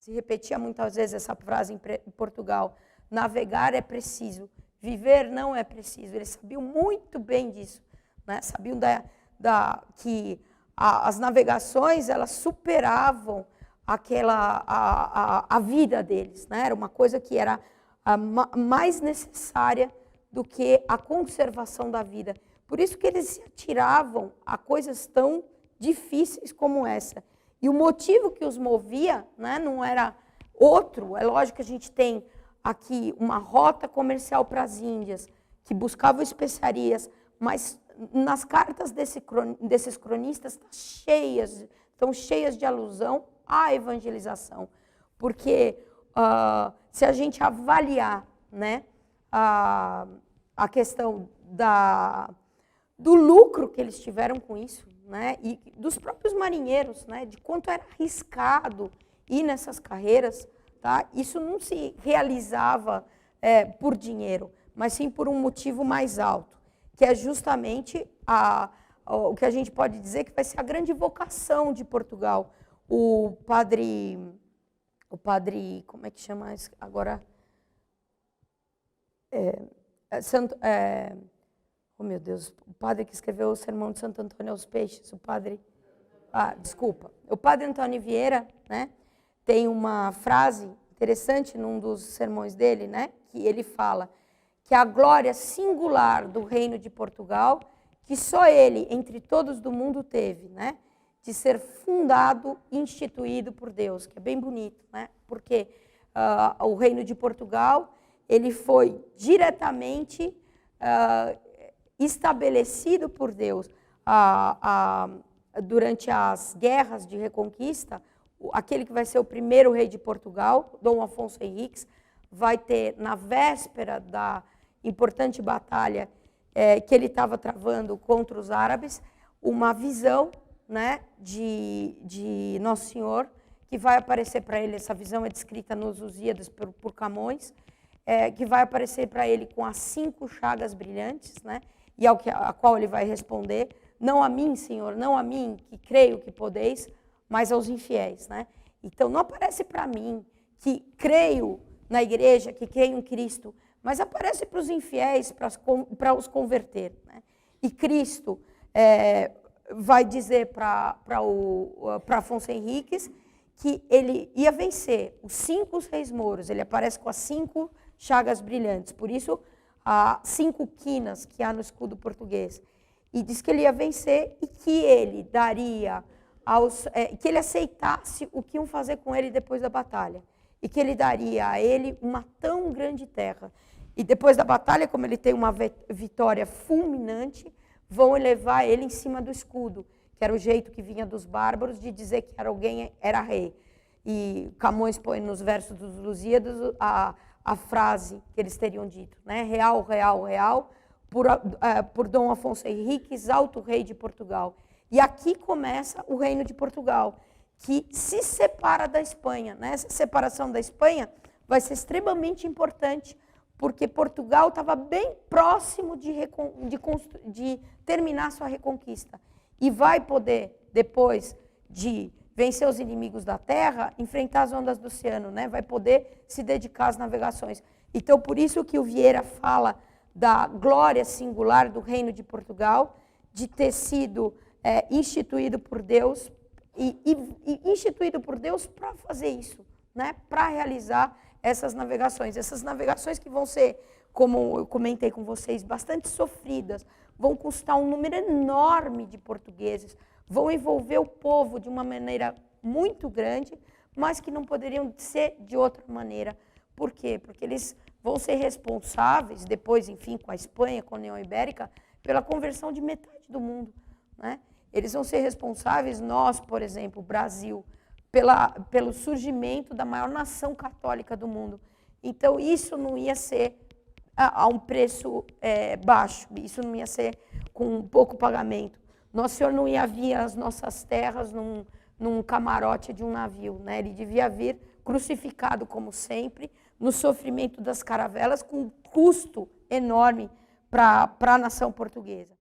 Se repetia muitas vezes essa frase em Portugal: navegar é preciso, viver não é preciso. Eles sabiam muito bem disso, né? Sabiam que as navegações elas superavam a vida deles, né? Era uma coisa que era mais necessária do que a conservação da vida. Por isso que eles se atiravam a coisas tão difíceis como essa. E o motivo que os movia, né, não era outro. É lógico que a gente tem aqui uma rota comercial para as Índias, que buscava especiarias, mas nas cartas desses cronistas estão cheias de alusão à evangelização. Porque se a gente avaliar, né, a questão do lucro que eles tiveram com isso, né, e dos próprios marinheiros, né, de quanto era arriscado ir nessas carreiras, tá? Isso não se realizava por dinheiro, mas sim por um motivo mais alto, que é justamente o que a gente pode dizer que vai ser a grande vocação de Portugal. O padre, como é que chama agora? Oh, meu Deus, o padre que escreveu o Sermão de Santo Antônio aos Peixes, o padre Antônio Vieira, né, tem uma frase interessante num dos sermões dele, né, que ele fala que a glória singular do reino de Portugal, que só ele, entre todos do mundo, teve, né, de ser fundado e instituído por Deus, que é bem bonito, né, porque o reino de Portugal, ele foi diretamente estabelecido por Deus. Durante as guerras de reconquista, aquele que vai ser o primeiro rei de Portugal, Dom Afonso Henriques, vai ter, na véspera da importante batalha que ele estava travando contra os árabes, uma visão, né, de Nosso Senhor, que vai aparecer para ele. Essa visão é descrita nos Lusíadas por Camões, que vai aparecer para ele com as 5 chagas brilhantes, né, e a qual ele vai responder: não a mim, Senhor, não a mim, que creio que podeis, mas aos infiéis, né? Então, não aparece para mim, que creio na igreja, que creio em Cristo, mas aparece para os infiéis, para os converter, né? E Cristo vai dizer para Afonso Henriques que ele ia vencer os 5 reis mouros. Ele aparece com as 5 chagas brilhantes, por isso, 5 quinas que há no escudo português. E diz que ele ia vencer e que ele daria que ele aceitasse o que iam fazer com ele depois da batalha. E que ele daria a ele uma tão grande terra. E depois da batalha, como ele tem uma vitória fulminante, vão elevar ele em cima do escudo, que era o jeito que vinha dos bárbaros de dizer que alguém era rei. E Camões põe nos versos dos Lusíadas a frase que eles teriam dito, né? Real, real, real, por Dom Afonso Henriques, alto rei de Portugal. E aqui começa o reino de Portugal, que se separa da Espanha, né? Essa separação da Espanha vai ser extremamente importante, porque Portugal estava bem próximo de terminar sua reconquista. E vai poder, depois de vencer os inimigos da terra, enfrentar as ondas do oceano, né? Vai poder se dedicar às navegações. Então, por isso que o Vieira fala da glória singular do reino de Portugal, de ter sido instituído por Deus, e instituído por Deus para fazer isso, né? Para realizar essas navegações que vão ser, como eu comentei com vocês, bastante sofridas, vão custar um número enorme de portugueses, vão envolver o povo de uma maneira muito grande, mas que não poderiam ser de outra maneira. Por quê? Porque eles vão ser responsáveis, depois, enfim, com a Espanha, com a União Ibérica, pela conversão de metade do mundo, né? Eles vão ser responsáveis, nós, por exemplo, o Brasil, pelo surgimento da maior nação católica do mundo. Então, isso não ia ser a um preço baixo, isso não ia ser com pouco pagamento. Nosso Senhor não ia vir às nossas terras num camarote de um navio, né? Ele devia vir crucificado, como sempre, no sofrimento das caravelas, com um custo enorme para a nação portuguesa.